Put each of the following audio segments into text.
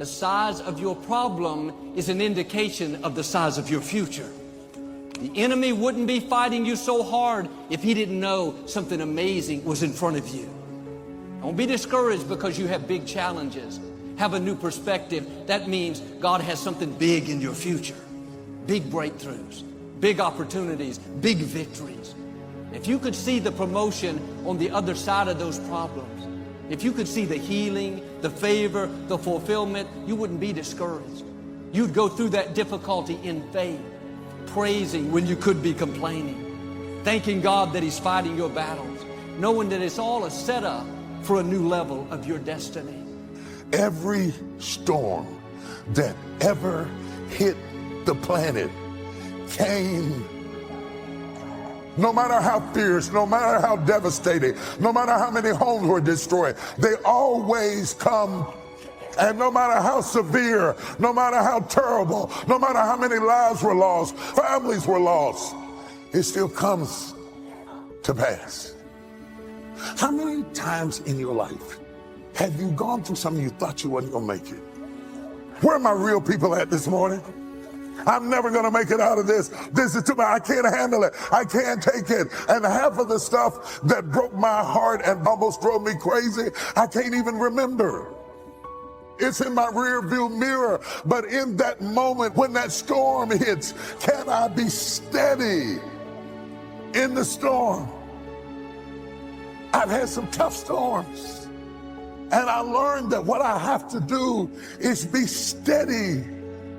the size of your problem is an indication of the size of your future. The enemy wouldn't be fighting you so hard if he didn't know something amazing was in front of you. Don't be discouraged because you have big challenges. Have a new perspective. That means God has something big in your future. Big breakthroughs, big opportunities, big victories. If you could see the promotion on the other side of those problems, if you could see the healing, the favor, the fulfillment, you wouldn't be discouraged. You'd go through that difficulty in faith, praising when you could be complaining, thanking God that He's fighting your battles, knowing that it's all a setup for a new level of your destiny. Every storm that ever hit the planet came, no matter how fierce, no matter how devastating, no matter how many homes were destroyed, they always come. And no matter how severe, no matter how terrible, no matter how many lives were lost, families were lost, it still comes to pass. How many times in your life have you gone through something you thought you wasn't going to make it? Where are my real people at this morning? I'm never going to make it out of this. This is too much. I can't handle it. I can't take it. And half of the stuff that broke my heart and almost drove me crazy, I can't even remember. It's in my rear view mirror. But in that moment when that storm hits, can I be steady in the storm? I've had some tough storms. And I learned that what I have to do is be steady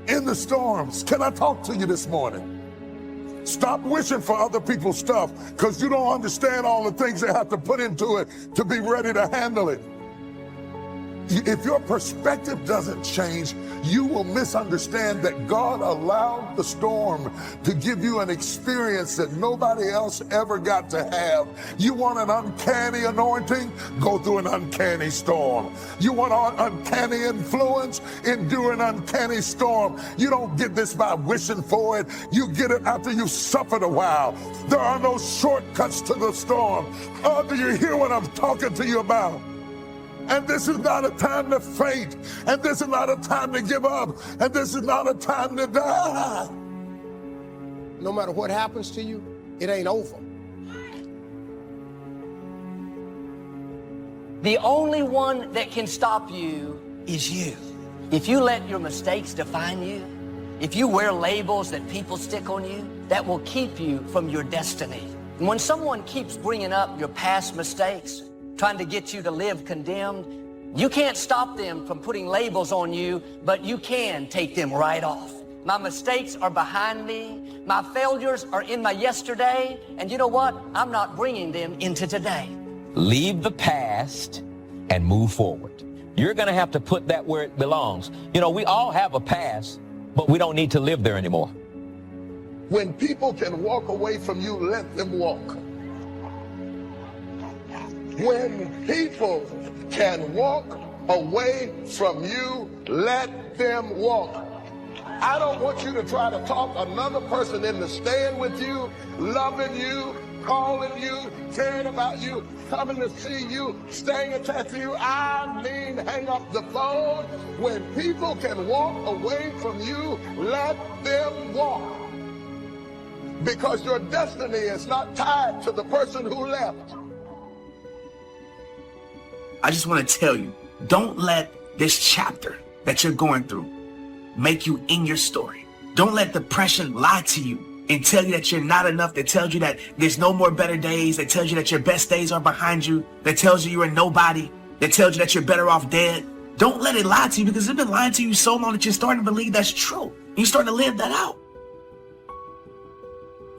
in the storms. Can I talk to you this morning? Stop wishing for other people's stuff because you don't understand all the things they have to put into it to be ready to handle it. If your perspective doesn't change, you will misunderstand that God allowed the storm to give you an experience that nobody else ever got to have. You want an uncanny anointing? Go through an uncanny storm. You want an uncanny influence? Endure an uncanny storm. You don't get this by wishing for it. You get it after you've suffered a while. There are no shortcuts to the storm. Do you hear what I'm talking to you about? And this is not a time to faint. And this is not a time to give up. And this is not a time to die. No matter what happens to you, it ain't over. The only one that can stop you is you. If you let your mistakes define you, if you wear labels that people stick on you, that will keep you from your destiny. And when someone keeps bringing up your past mistakes, trying to get you to live condemned, you can't stop them from putting labels on you, but you can take them right off. My mistakes are behind me. My failures are in my yesterday. And you know what? I'm not bringing them into today. Leave the past and move forward. You're going to have to put that where it belongs. You know, we all have a past, but we don't need to live there anymore. When people can walk away from you, let them walk. When people can walk away from you, let them walk. I don't want you to try to talk another person into staying with you, loving you, calling you, caring about you, coming to see you, staying attached to you. I mean, hang up the phone. When people can walk away from you, let them walk. Because your destiny is not tied to the person who left. I just want to tell you, don't let this chapter that you're going through make you in your story. Don't let depression lie to you and tell you that you're not enough, that tells you that there's no more better days, that tells you that your best days are behind you, that tells you you're a nobody, that tells you that you're better off dead. Don't let it lie to you, because it's been lying to you so long that you're starting to believe that's true. You're starting to live that out.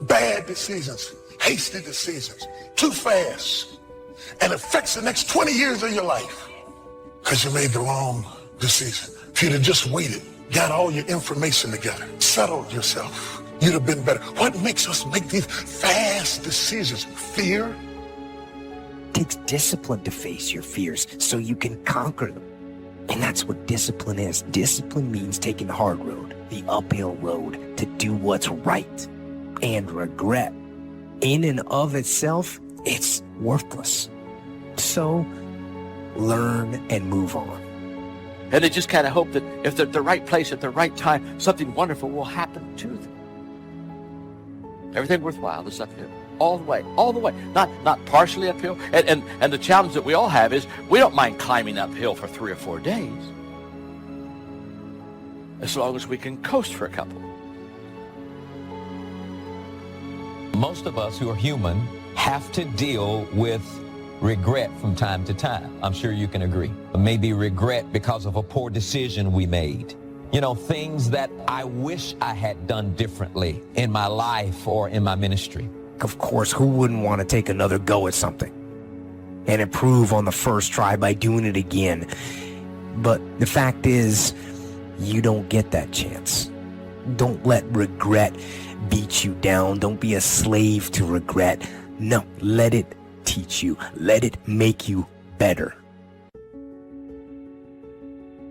Bad decisions, hasty decisions, too fast. And affects the next 20 years of your life because you made the wrong decision. If you'd have just waited, got all your information together, settled yourself, you'd have been better. What makes us make these fast decisions? Fear? It takes discipline to face your fears so you can conquer them. And that's what discipline is. Discipline means taking the hard road, the uphill road, to do what's right. And regret, in and of itself, it's worthless. So, learn and move on. And they just kind of hope that if they're at the right place at the right time, something wonderful will happen to them. Everything worthwhile is uphill. All the way, not partially uphill. And the challenge that we all have is we don't mind climbing uphill for 3 or 4 days, as long as we can coast for a couple. Most of us who are human have to deal with regret from time to time. I'm sure you can agree. Maybe regret because of a poor decision we made. You know, things that I wish I had done differently in my life or in my ministry. Of course, who wouldn't want to take another go at something and improve on the first try by doing it again? But the fact is, you don't get that chance. Don't let regret beat you down. Don't be a slave to regret. No, let it teach you. Let it make you better.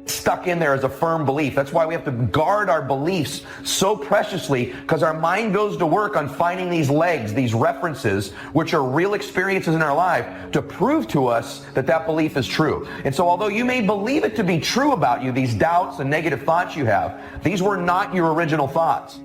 Stuck in there as a firm belief. That's why we have to guard our beliefs so preciously, because our mind goes to work on finding these legs, these references, which are real experiences in our life, to prove to us that that belief is true. And so although you may believe it to be true about you, these doubts and negative thoughts you have, these were not your original thoughts.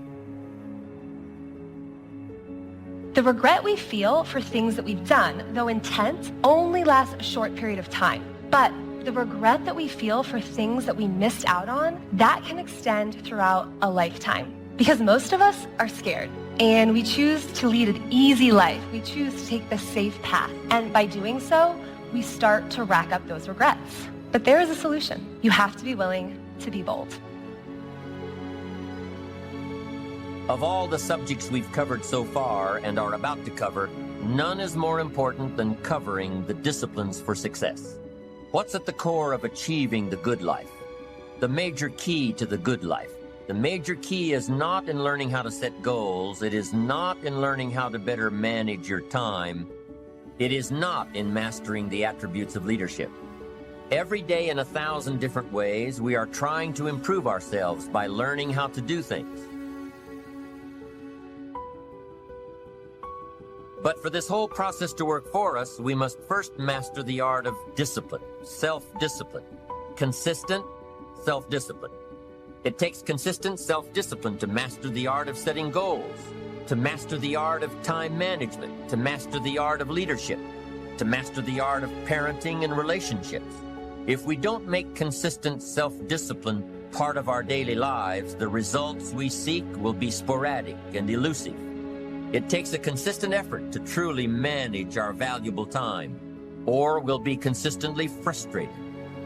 The regret we feel for things that we've done, though intense, only lasts a short period of time. But the regret that we feel for things that we missed out on, that can extend throughout a lifetime. Because most of us are scared, and we choose to lead an easy life. We choose to take the safe path. And by doing so, we start to rack up those regrets. But there is a solution. You have to be willing to be bold. Of all the subjects we've covered so far and are about to cover, none is more important than covering the disciplines for success. What's at the core of achieving the good life? The major key to the good life. The major key is not in learning how to set goals. It is not in learning how to better manage your time. It is not in mastering the attributes of leadership. Every day in 1,000 different ways, we are trying to improve ourselves by learning how to do things. But for this whole process to work for us, we must first master the art of discipline, self-discipline, consistent self-discipline. It takes consistent self-discipline to master the art of setting goals, to master the art of time management, to master the art of leadership, to master the art of parenting and relationships. If we don't make consistent self-discipline part of our daily lives, the results we seek will be sporadic and elusive. It takes a consistent effort to truly manage our valuable time, or we'll be consistently frustrated.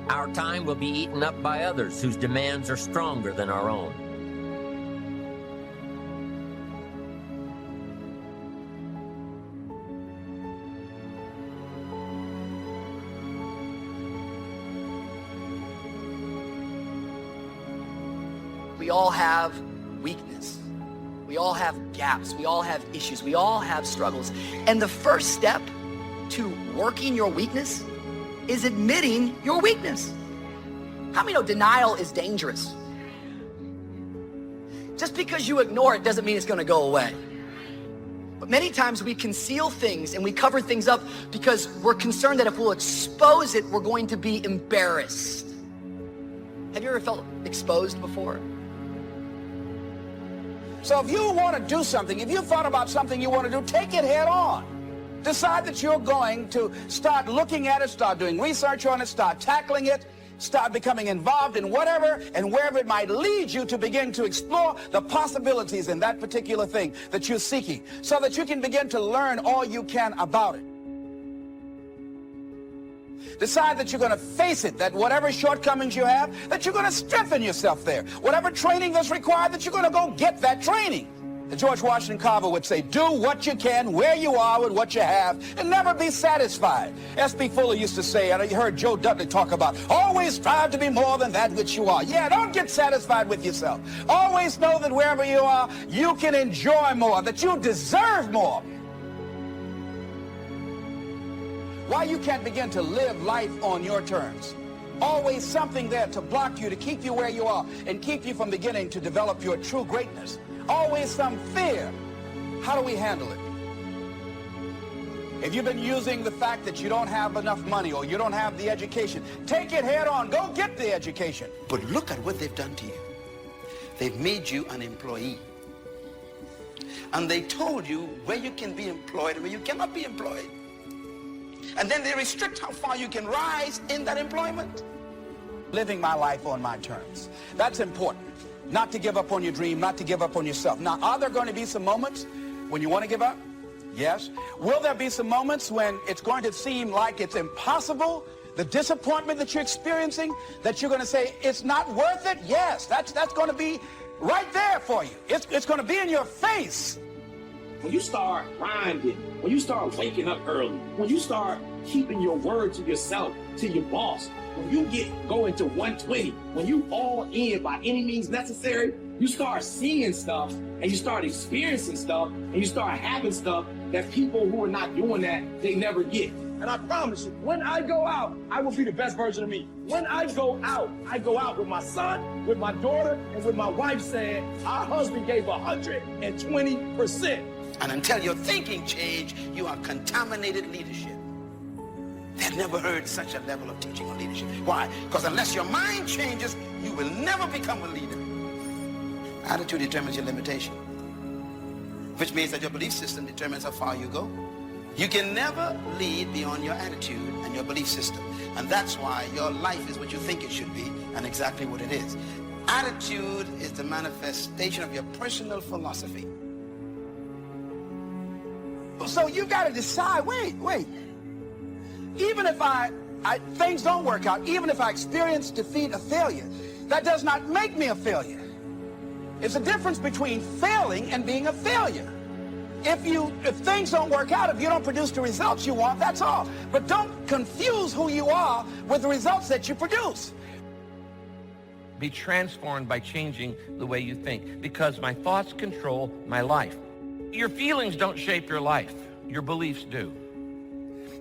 Our time will be eaten up by others whose demands are stronger than our own. We all have weakness. We all have gaps. We all have issues. We all have struggles. And the first step to working your weakness is admitting your weakness. How many know denial is dangerous? Just because you ignore it doesn't mean it's going to go away. But many times we conceal things and we cover things up because we're concerned that if we'll expose it, we're going to be embarrassed. Have you ever felt exposed before? So if you want to do something, if you've thought about something you want to do, take it head on. Decide that you're going to start looking at it, start doing research on it, start tackling it, start becoming involved in whatever and wherever it might lead you to begin to explore the possibilities in that particular thing that you're seeking so that you can begin to learn all you can about it. Decide that you're going to face it, that whatever shortcomings you have, that you're going to strengthen yourself there. Whatever training that's required, that you're going to go get that training. And George Washington Carver would say, do what you can, where you are with what you have, and never be satisfied. S.B. Fuller used to say, and you heard Joe Dudley talk about, always strive to be more than that which you are. Yeah, don't get satisfied with yourself. Always know that wherever you are, you can enjoy more, that you deserve more. Why you can't begin to live life on your terms. Always something there to block you, to keep you where you are, and keep you from beginning to develop your true greatness. Always some fear. How do we handle it? If you've been using the fact that you don't have enough money or you don't have the education, take it head on. Go get the education. But look at what they've done to you. They've made you an employee. And they told you where you can be employed and where you cannot be employed. And then they restrict how far you can rise in that employment. Living my life on my terms. That's important. Not to give up on your dream, not to give up on yourself. Now, are there going to be some moments when you want to give up? Yes. Will there be some moments when it's going to seem like it's impossible? The disappointment that you're experiencing, that you're going to say, it's not worth it? Yes, that's going to be right there for you. It's going to be in your face. When you start grinding, when you start waking up early, when you start keeping your word to yourself, to your boss, when you go into 120, when you all in by any means necessary, you start seeing stuff and you start experiencing stuff and you start having stuff that people who are not doing that, they never get. And I promise you, when I go out, I will be the best version of me. When I go out with my son, with my daughter, and with my wife saying, our husband gave 120%. And until your thinking change, you are contaminated leadership. They've never heard such a level of teaching on leadership. Why? Because unless your mind changes, you will never become a leader. Attitude determines your limitation, which means that your belief system determines how far you go. You can never lead beyond your attitude and your belief system. And that's why your life is what you think it should be and exactly what it is. Attitude is the manifestation of your personal philosophy. So you got to decide, wait. Even if things don't work out, even if I experience defeat, a failure, that does not make me a failure. It's a difference between failing and being a failure. If things don't work out, if you don't produce the results you want, that's all. But don't confuse who you are with the results that you produce. Be transformed by changing the way you think, because my thoughts control my life. Your feelings don't shape your life. Your beliefs do.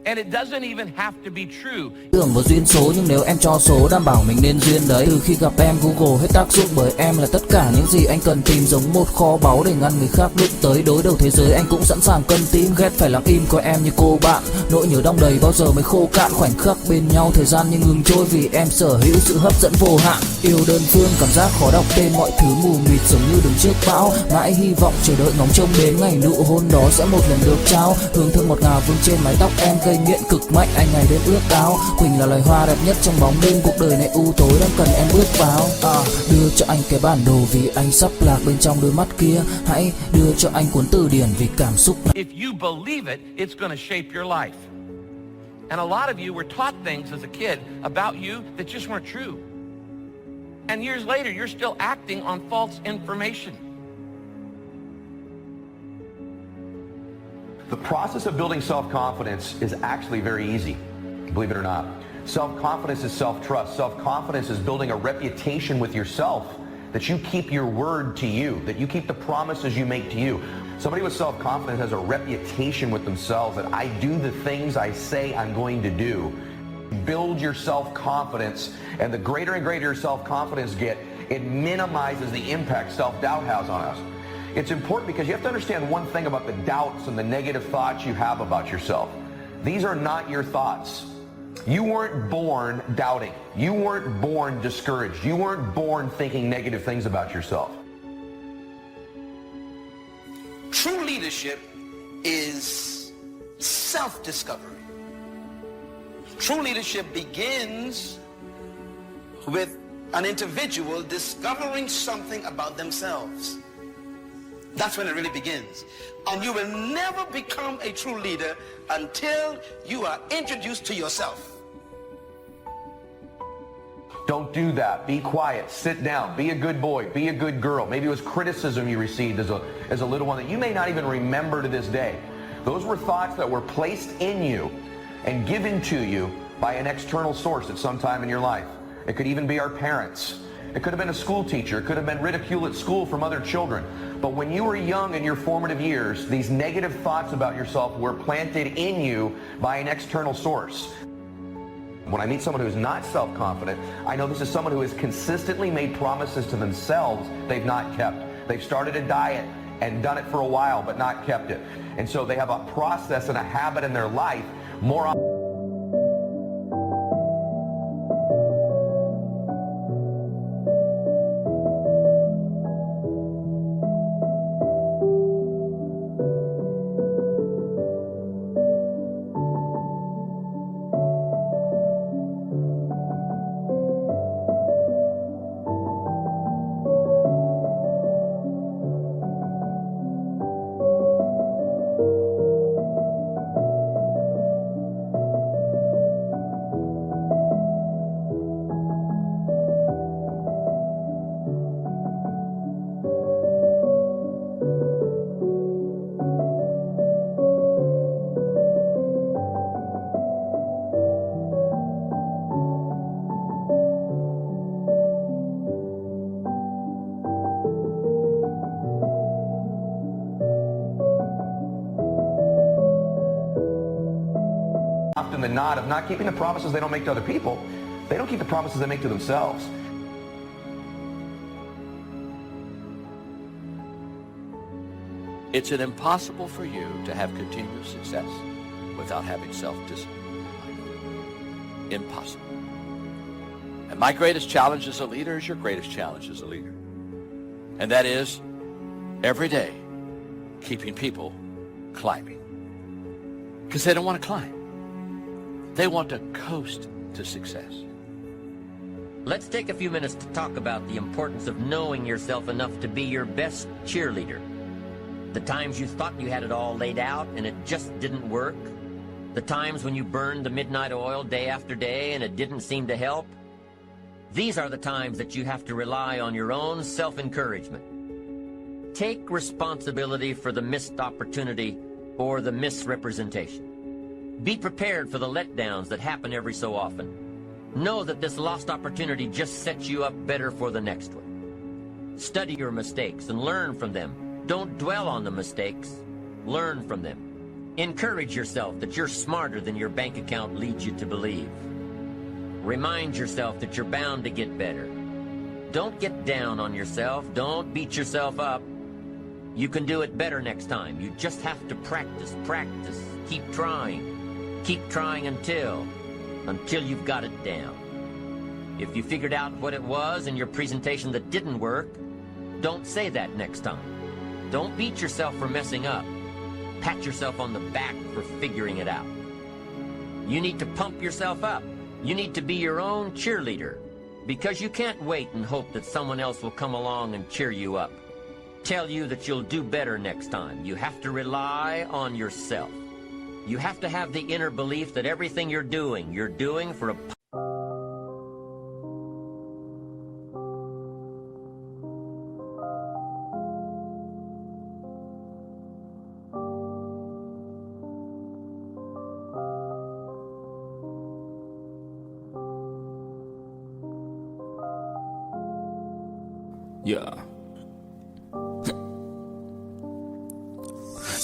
And it doesn't even have to be true. Tưởng vào duyên số, nhưng nếu em cho số đảm bảo mình nên duyên đấy. Từ khi gặp em, Google hết tác dụng, bởi em là tất cả những gì anh cần tìm, giống một kho báu để ngăn người khác đụng tới. Đối đầu thế giới anh cũng sẵn sàng cân tím, ghét phải lặng im coi em như cô bạn. Nỗi nhớ đong đầy bao giờ mới khô cạn, khoảnh khắc bên nhau thời gian như ngừng trôi, vì em sở hữu sự hấp dẫn vô hạn. Yêu đơn phương, cảm giác khó đọc tên, mọi thứ mù mịt giống như đứng trước bão. Mãi hy vọng chờ đợi ngóng trông đến ngày nụ hôn đó sẽ một lần được trao. Hương thơm ngọt ngào vương trên mái tóc em, gây nghiện cực mạnh anh ngày đêm ước ao. Quỳnh là loài hoa đẹp nhất trong bóng đêm, cuộc đời này u tối đang cần em bước vào. Đưa cho anh cái bản đồ vì anh sắp lạc bên trong đôi mắt kia. Hãy đưa cho anh cuốn từ điển vì cảm xúc. If you believe it, it's going to shape your life. And a lot of you were taught things as a kid about you that just weren't true. And years later, you're still acting on false information. The process of building self-confidence is actually very easy, believe it or not. Self-confidence is self-trust. Self-confidence is building a reputation with yourself, that you keep your word to you, that you keep the promises you make to you. Somebody with self-confidence has a reputation with themselves that I do the things I say I'm going to do. Build your self-confidence, and the greater and greater your self-confidence get, it minimizes the impact self-doubt has on us. It's important because you have to understand one thing about the doubts and the negative thoughts you have about yourself. These are not your thoughts. You weren't born doubting. You weren't born discouraged. You weren't born thinking negative things about yourself. True leadership is self-discovery. True leadership begins with an individual discovering something about themselves. That's when it really begins. And you will never become a true leader until you are introduced to yourself. Don't do that. Be quiet. Sit down. Be a good boy. Be a good girl. Maybe it was criticism you received as a little one that you may not even remember to this day. Those were thoughts that were placed in you and given to you by an external source at some time in your life. It could even be our parents. It could have been a school teacher. It could have been ridicule at school from other children. But when you were young in your formative years, these negative thoughts about yourself were planted in you by an external source. When I meet someone who's not self-confident, I know this is someone who has consistently made promises to themselves they've not kept. They've started a diet and done it for a while but not kept it. And so they have a process and a habit in their life more often than not of not keeping the promises they don't make to other people. They don't keep the promises they make to themselves. It's impossible for you to have continuous success without having self-discipline. Impossible. And my greatest challenge as a leader is your greatest challenge as a leader. And that is, every day, keeping people climbing. Because they don't want to climb. They want to coast to success. Let's take a few minutes to talk about the importance of knowing yourself enough to be your best cheerleader. The times you thought you had it all laid out and it just didn't work. The times when you burned the midnight oil day after day and it didn't seem to help. These are the times that you have to rely on your own self-encouragement. Take responsibility for the missed opportunity or the misrepresentation. Be prepared for the letdowns that happen every so often. Know that this lost opportunity just sets you up better for the next one. Study your mistakes and learn from them. Don't dwell on the mistakes. Learn from them. Encourage yourself that you're smarter than your bank account leads you to believe. Remind yourself that you're bound to get better. Don't get down on yourself. Don't beat yourself up. You can do it better next time. You just have to practice, practice. Keep trying. Keep trying until you've got it down. If you figured out what it was in your presentation that didn't work, don't say that next time. Don't beat yourself for messing up. Pat yourself on the back for figuring it out. You need to pump yourself up. You need to be your own cheerleader, because you can't wait and hope that someone else will come along and cheer you up. Tell you that you'll do better next time. You have to rely on yourself. You have to have the inner belief that everything you're doing for a... Yeah.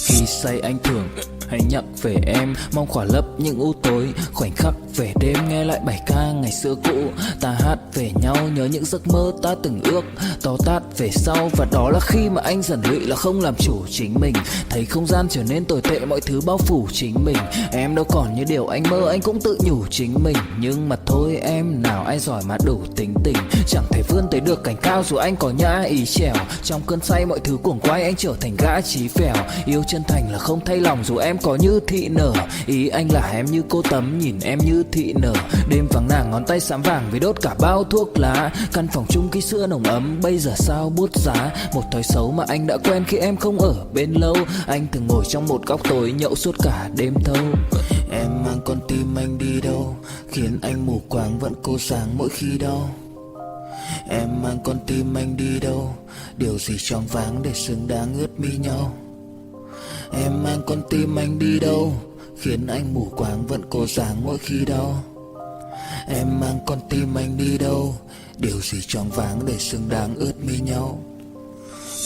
Khi say anh thường hay nhắc về em, mong khỏa lấp những u tối, khoảnh khắc về đêm nghe lại bài ca ngày xưa cũ. Ta hát về nhau nhớ những giấc mơ ta từng ước, to tát về sau. Và đó là khi mà anh dần lụy là không làm chủ chính mình, thấy không gian trở nên tồi tệ, mọi thứ bao phủ chính mình. Em đâu còn như điều anh mơ, anh cũng tự nhủ chính mình. Nhưng mà thôi em, nào ai giỏi mà đủ tính tình, chẳng thể vươn tới được cảnh cao dù anh có nhã ý trèo. Trong cơn say mọi thứ cuồng quay, anh trở thành gã chí phèo. Yêu chân thành là không thay lòng dù em có như thị nở. Ý anh là em như cô Tấm, nhìn em như thị nở. Đêm vắng nàng ngón tay xám vàng vì đốt cả bao thuốc lá. Căn phòng chung ký xưa nồng ấm bây giờ sao bút giá. Một thói xấu mà anh đã quen khi em không ở bên lâu. Anh thường ngồi trong một góc tối nhậu suốt cả đêm thâu. Em mang con tim anh đi đâu, khiến anh mù quáng vẫn cố sáng mỗi khi đau. Em mang con tim anh đi đâu, điều gì choáng váng để xứng đáng ướt mi nhau. Em mang con tim anh đi đâu, khiến anh mù quáng vẫn cố dáng mỗi khi đau. Em mang con tim anh đi đâu, điều gì choáng váng để xứng đáng ướt mi nhau.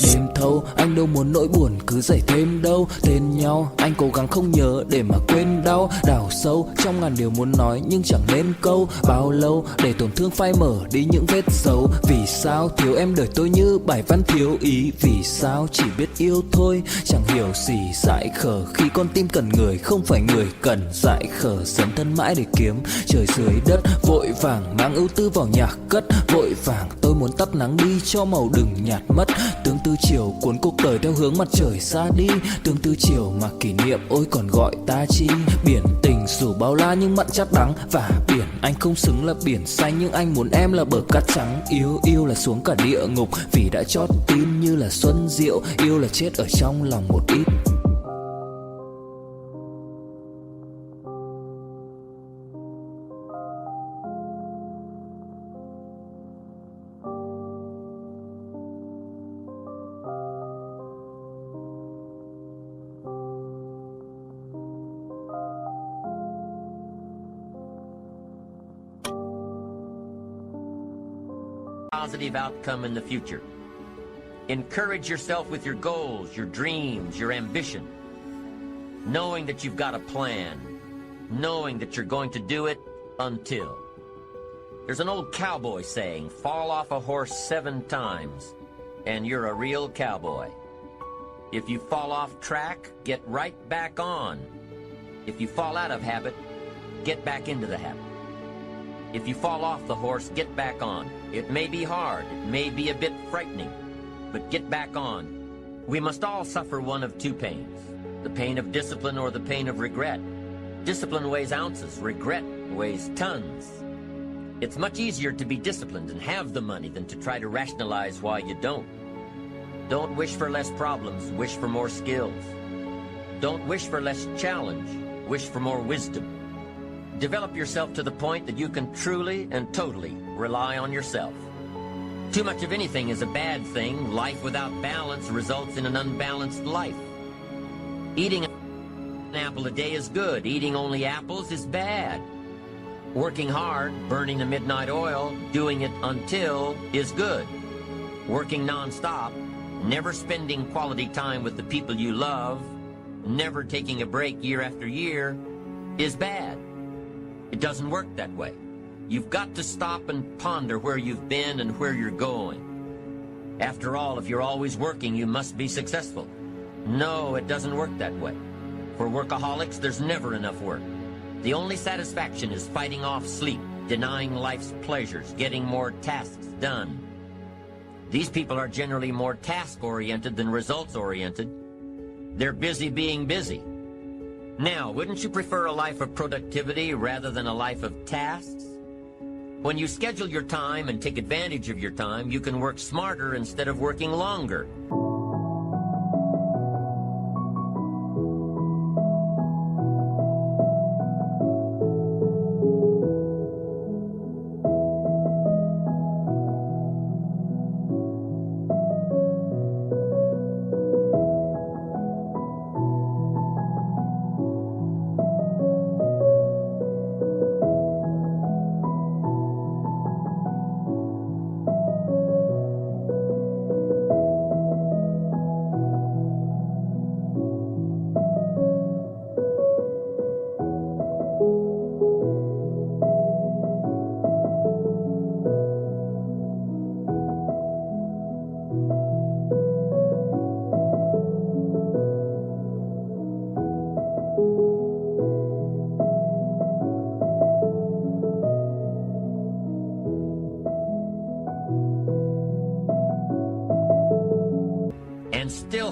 Đêm thâu anh đâu muốn nỗi buồn cứ dậy thêm đâu. Tên nhau anh cố gắng không nhớ để mà quên đau. Đào sâu trong ngàn điều muốn nói nhưng chẳng nên câu. Bao lâu để tổn thương phai mở đi những vết dấu. Vì sao thiếu em đời tôi như bài văn thiếu ý. Vì sao chỉ biết yêu thôi chẳng hiểu gì dại khờ. Khi con tim cần người không phải người cần dại khờ. Dấn thân mãi để kiếm trời dưới đất. Vội vàng mang ưu tư vào nhạc cất. Vội vàng tôi muốn tắt nắng đi cho màu đừng nhạt mất. Tương tư chiều cuốn cuộc đời theo hướng mặt trời xa đi. Tương tư chiều mà kỷ niệm ôi còn gọi ta chi. Biển tình dù bao la nhưng mặn chát đắng. Và biển anh không xứng là biển xanh nhưng anh muốn em là bờ cát trắng. Yêu là xuống cả địa ngục vì đã chót tin như là xuân diệu. Yêu là chết ở trong lòng một ít. Positive outcome in the future. Encourage yourself with your goals, your dreams, your ambition. Knowing that you've got a plan. Knowing that you're going to do it until. There's an old cowboy saying, fall off a horse 7 times and you're a real cowboy. If you fall off track, get right back on. If you fall out of habit, get back into the habit. If you fall off the horse, get back on. It may be hard, it may be a bit frightening, but get back on. We must all suffer one of 2 pains, the pain of discipline or the pain of regret. Discipline weighs ounces, regret weighs tons. It's much easier to be disciplined and have the money than to try to rationalize why you don't. Don't wish for less problems, wish for more skills. Don't wish for less challenge, wish for more wisdom. Develop yourself to the point that you can truly and totally rely on yourself. Too much of anything is a bad thing. Life without balance results in an unbalanced life. Eating an apple a day is good. Eating only apples is bad. Working hard, burning the midnight oil, doing it until is good. Working non-stop, never spending quality time with the people you love, never taking a break year after year is bad. It doesn't work that way. You've got to stop and ponder where you've been and where you're going. After all, if you're always working, you must be successful. No, it doesn't work that way. For workaholics, there's never enough work. The only satisfaction is fighting off sleep, denying life's pleasures, getting more tasks done. These people are generally more task-oriented than results-oriented. They're busy being busy. Now, wouldn't you prefer a life of productivity rather than a life of tasks? When you schedule your time and take advantage of your time, you can work smarter instead of working longer.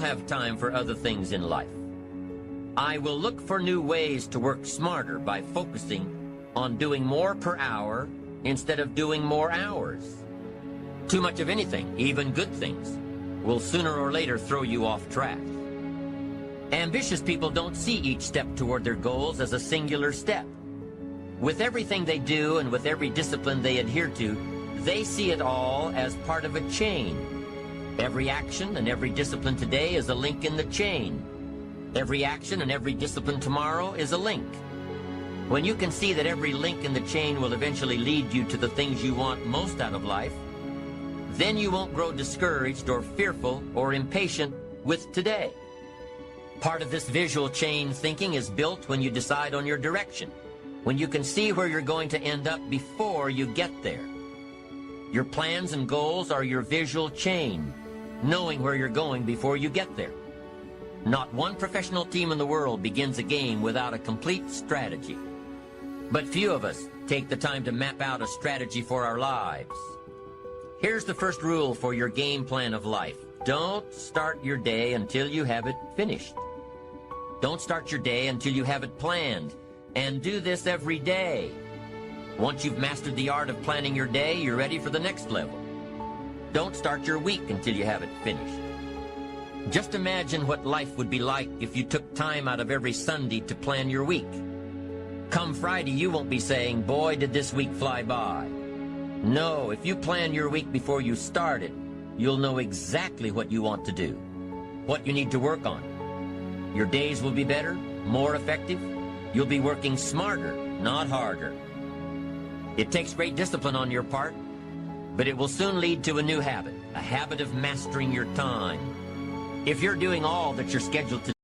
Have time for other things in life. I will look for new ways to work smarter by focusing on doing more per hour instead of doing more hours. Too much of anything, even good things, will sooner or later throw you off track. Ambitious people don't see each step toward their goals as a singular step. With everything they do and with every discipline they adhere to, they see it all as part of a chain. Every action and every discipline today is a link in the chain. Every action and every discipline tomorrow is a link. When you can see that every link in the chain will eventually lead you to the things you want most out of life, Then you won't grow discouraged or fearful or impatient with today. Part of this visual chain thinking is built when you decide on your direction, when you can see where you're going to end up before you get there. Your plans and goals are your visual chain, knowing where you're going before you get there. Not one professional team in the world begins a game without a complete strategy. But few of us take the time to map out a strategy for our lives. Here's the first rule for your game plan of life. Don't start your day until you have it finished. Don't start your day until you have it planned. And do this every day. Once you've mastered the art of planning your day, you're ready for the next level. Don't start your week until you have it finished. Just imagine what life would be like if you took time out of every Sunday to plan your week. Come Friday, you won't be saying, boy, did this week fly by. No, if you plan your week before you start it, you'll know exactly what you want to do, what you need to work on. Your days will be better, more effective. You'll be working smarter, not harder. It takes great discipline on your part, but it will soon lead to a new habit, a habit of mastering your time. If you're doing all that you're scheduled to